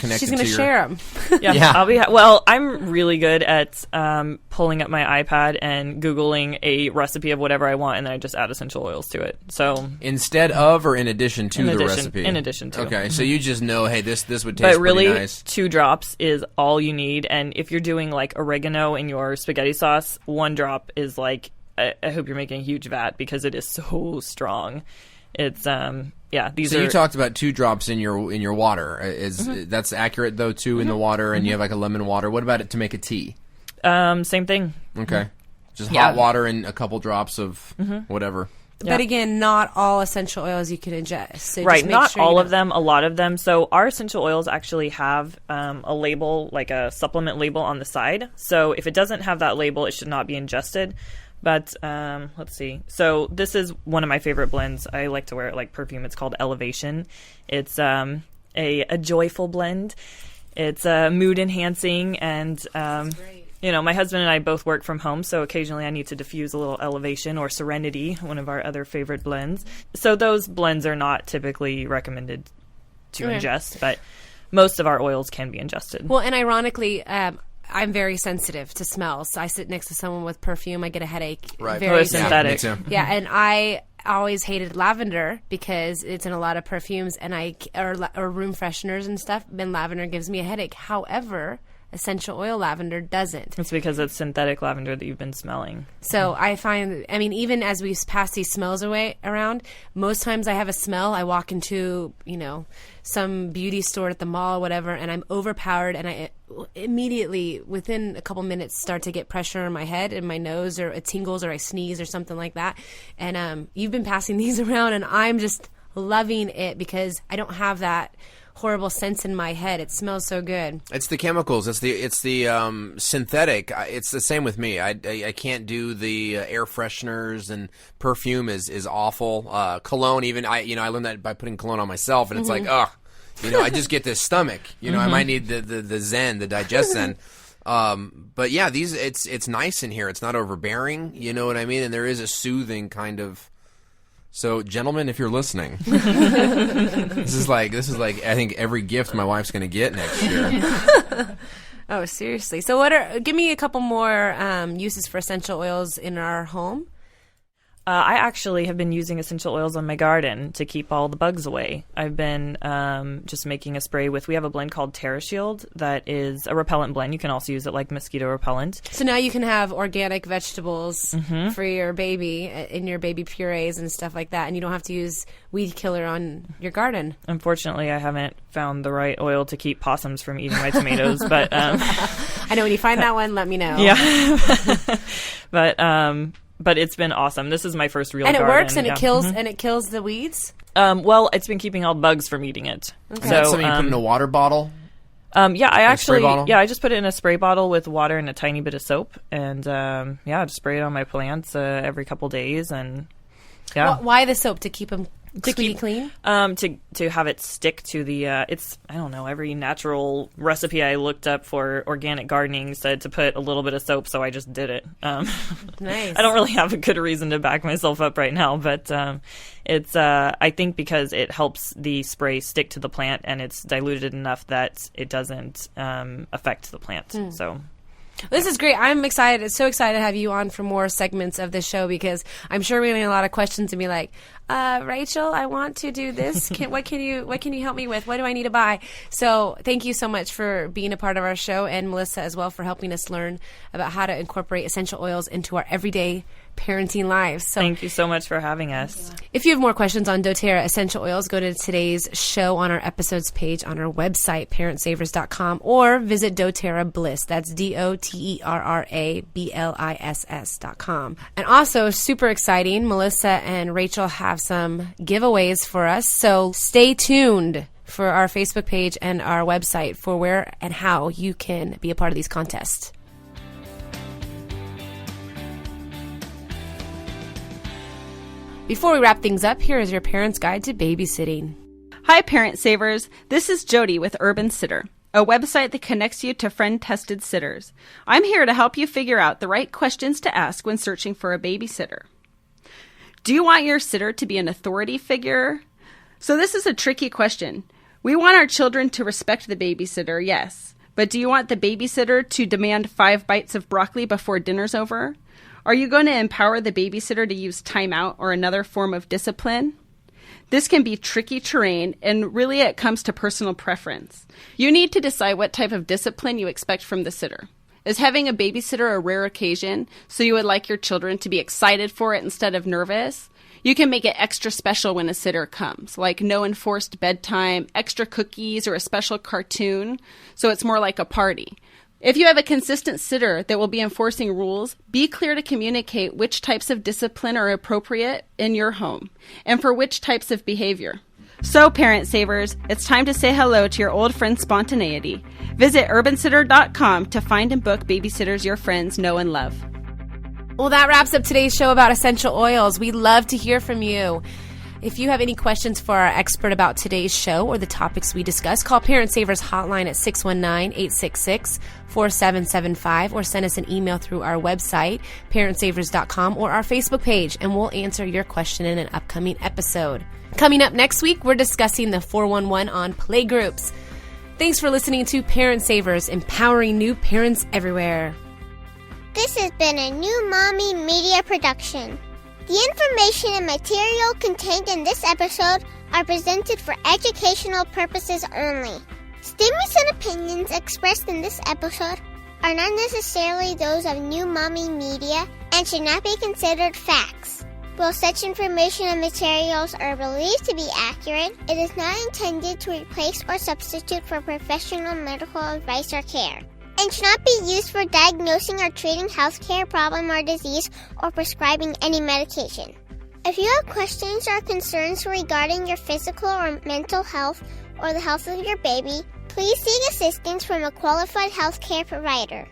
connected She's going to share them. Yeah. I'm really good at pulling up my iPad and Googling a recipe of whatever I want, and then I just add essential oils to it. So instead of or in addition to the recipe? In addition to. Okay, so you just know, hey, this would taste really, pretty nice. 2 drops is all you need, and if you're doing like oregano in your spaghetti sauce, 1 drop is like, I hope you're making a huge vat because it is so strong. It's you talked about 2 drops in your water. That's accurate though too in the water, and you have like a lemon water. What about it to make a tea? Same thing. Okay, just hot water and a couple drops of whatever. But again, not all essential oils you can ingest. So right, not sure all of them, a lot of them. So our essential oils actually have a label, like a supplement label on the side. So if it doesn't have that label, it should not be ingested. But let's see. So this is one of my favorite blends. I like to wear it like perfume. It's called Elevation. It's a joyful blend. It's mood enhancing, and my husband and I both work from home, so occasionally I need to diffuse a little Elevation or Serenity, one of our other favorite blends. So those blends are not typically recommended to ingest, but most of our oils can be ingested. Well, and ironically, I'm very sensitive to smells. So I sit next to someone with perfume, I get a headache. Right. Very synthetic. Yeah, me too. Yeah, and I always hated lavender because it's in a lot of perfumes and or room fresheners and stuff. And lavender gives me a headache. However, essential oil lavender doesn't. It's because it's synthetic lavender that you've been smelling. So I find, even as we pass these smells around, most times I have a smell. I walk into, some beauty store at the mall or whatever, and I'm overpowered, and I immediately, within a couple minutes, start to get pressure in my head and my nose, or it tingles, or I sneeze or something like that. And you've been passing these around, and I'm just loving it because I don't have that horrible sense in my head. It smells so good. It's the chemicals. It's the synthetic. It's the same with me. I can't do the air fresheners, and perfume is awful. Cologne, even I learned that by putting cologne on myself, and it's like, ugh, I just get this stomach. I might need the Zen, the Digest Zen. But yeah, it's nice in here. It's not overbearing. You know what I mean? And there is a soothing kind of. So, gentlemen, if you're listening, this is like I think every gift my wife's going to get next year. Oh, seriously. So, give me a couple more uses for essential oils in our home. I actually have been using essential oils on my garden to keep all the bugs away. I've been just making a spray we have a blend called TerraShield that is a repellent blend. You can also use it like mosquito repellent. So now you can have organic vegetables for your baby in your baby purees and stuff like that, and you don't have to use weed killer on your garden. Unfortunately, I haven't found the right oil to keep possums from eating my tomatoes, but I know when you find that one, let me know. Yeah. But it's been awesome. This is my first real garden. And it works, and it kills the weeds? Well, it's been keeping all bugs from eating it. Okay. So, that's something you put in a water bottle? I just put it in a spray bottle with water and a tiny bit of soap, and I just spray it on my plants every couple days, and Why the soap? To keep them clean? To have it stick to the every natural recipe I looked up for organic gardening said to put a little bit of soap, so I just did it. Nice. I don't really have a good reason to back myself up right now, but it's I think because it helps the spray stick to the plant, and it's diluted enough that it doesn't affect the plant. So this is great. I'm excited. So excited to have you on for more segments of this show, because I'm sure we're getting a lot of questions and be like, Rachel, I want to do this. What can you help me with? What do I need to buy? So thank you so much for being a part of our show, and Melissa as well for helping us learn about how to incorporate essential oils into our everyday parenting lives. So thank you so much for having us. If you have more questions on doTERRA essential oils, go to today's show on our episodes page on our website, parentsavers.com, or visit doTERRA Bliss. That's DOTERRABLISS.com. And also, super exciting, Melissa and Rachel have some giveaways for us. So stay tuned for our Facebook page and our website for where and how you can be a part of these contests. Before we wrap things up, here is your parent's guide to babysitting. Hi, Parent Savers. This is Jody with Urban Sitter, a website that connects you to friend-tested sitters. I'm here to help you figure out the right questions to ask when searching for a babysitter. Do you want your sitter to be an authority figure? So this is a tricky question. We want our children to respect the babysitter, yes. But do you want the babysitter to demand 5 bites of broccoli before dinner's over? Are you going to empower the babysitter to use timeout or another form of discipline? This can be tricky terrain, and really it comes to personal preference. You need to decide what type of discipline you expect from the sitter. Is having a babysitter a rare occasion, so you would like your children to be excited for it instead of nervous? You can make it extra special when a sitter comes, like no enforced bedtime, extra cookies, or a special cartoon, so it's more like a party. If you have a consistent sitter that will be enforcing rules, be clear to communicate which types of discipline are appropriate in your home and for which types of behavior. So, parent savers, it's time to say hello to your old friend spontaneity. Visit urbansitter.com to find and book babysitters your friends know and love. Well, that wraps up today's show about essential oils. We love to hear from you. If you have any questions for our expert about today's show or the topics we discuss, call Parent Savers Hotline at 619-866-4775 or send us an email through our website, parentsavers.com, or our Facebook page, and we'll answer your question in an upcoming episode. Coming up next week, we're discussing the 411 on playgroups. Thanks for listening to Parent Savers, empowering new parents everywhere. This has been a New Mommy Media production. The information and material contained in this episode are presented for educational purposes only. Statements and opinions expressed in this episode are not necessarily those of New Mommy Media and should not be considered facts. While such information and materials are believed to be accurate, it is not intended to replace or substitute for professional medical advice or care, and should not be used for diagnosing or treating healthcare problem or disease or prescribing any medication. If you have questions or concerns regarding your physical or mental health or the health of your baby, please seek assistance from a qualified healthcare provider.